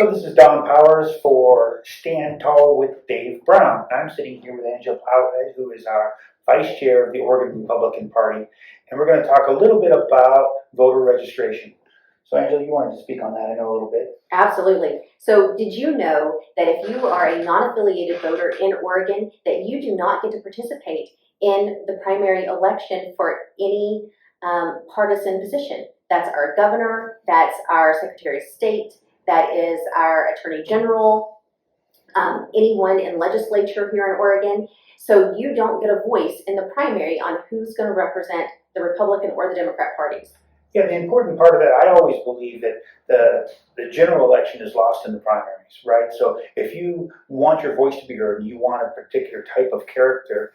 So this is Don Powers for Stand Tall with Dave Brown. I'm sitting here with Angela Plowhead, who is our Vice Chair of the Oregon Republican Party, and we're going to talk a little bit about voter registration. So Angela, you wanted to speak on that, I know, a little bit. Absolutely. So did you know that if you are a non-affiliated voter in Oregon, that you do not get to participate in the primary election for any partisan position? That's our governor, that's our Secretary of State, that is our Attorney General, anyone in legislature here in Oregon. So you don't get a voice in the primary on who's going to represent the Republican or the Democrat parties. Yeah, the important part of that, I always believe that the general election is lost in the primaries, right? So if you want your voice to be heard, you want a particular type of character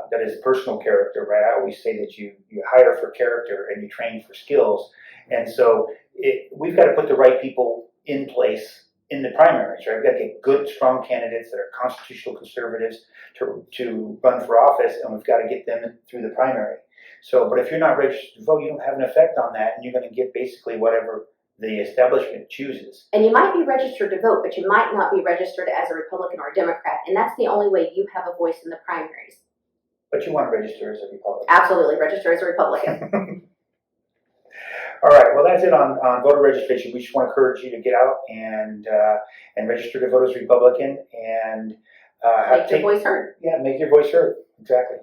that is personal character, right? I always say that you hire for character and you train for skills. And so we've got to put the right people in place in the primaries, right? We've got to get good, strong candidates that are constitutional conservatives to run for office, and we've got to get them through the primary. So, but if you're not registered to vote, you don't have an effect on that, and you're going to get basically whatever the establishment chooses. And you might be registered to vote, but you might not be registered as a Republican or a Democrat, and that's the only way you have a voice in the primaries. But you want to register as a Republican. Absolutely, register as a Republican. All right, well, that's it on voter registration. We just want to encourage you to get out and register to vote as Republican and make your voice heard. Yeah, make your voice heard. Exactly.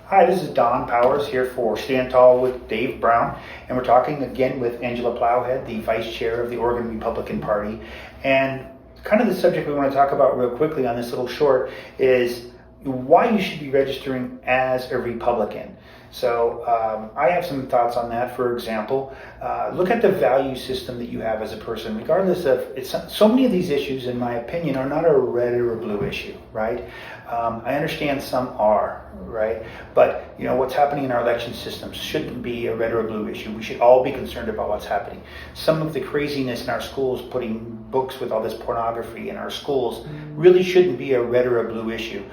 Hi, this is Don Powers here for Stand Tall with Dave Brown, and we're talking again with Angela Plowhead, the Vice Chair of the Oregon Republican Party. And kind of the subject we want to talk about real quickly on this little short is why you should be registering as a Republican. So I have some thoughts on that. For example, look at the value system that you have as a person, regardless of, so many of these issues, in my opinion, are not a red or a blue issue, right? I understand some are, right? But you know, what's happening in our election systems shouldn't be a red or a blue issue. We should all be concerned about what's happening. Some of the craziness in our schools, putting books with all this pornography in our schools, really shouldn't be a red or a blue issue.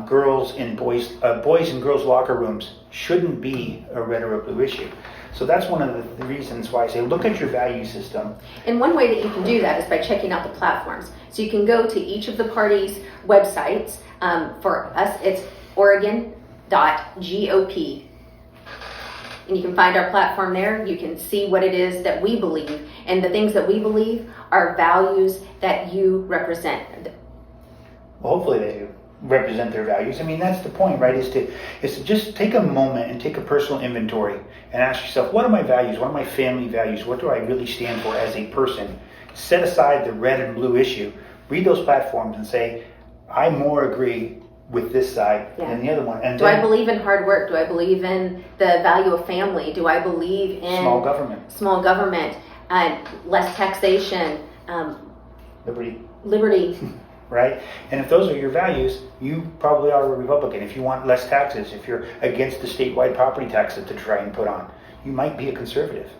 Boys and girls locker rooms shouldn't be a red or a blue issue. So that's one of the reasons why I say look at your value system. And one way that you can do that is by checking out the platforms. So you can go to each of the parties' websites. For us, it's Oregon.gop. And you can find our platform there. You can see what it is that we believe. And the things that we believe are values that you represent. Well, hopefully they do represent their values. I mean, that's the point, right? Is to just take a moment and take a personal inventory and ask yourself, what are my values? What are my family values? What do I really stand for as a person? Set aside the red and blue issue. Read those platforms and say, I more agree with this side than the other one. And do I believe in hard work? Do I believe in the value of family? Do I believe in small government, less taxation, liberty. Right? And if those are your values, you probably are a Republican. If you want less taxes, if you're against the statewide property tax that they're trying to put on, you might be a conservative.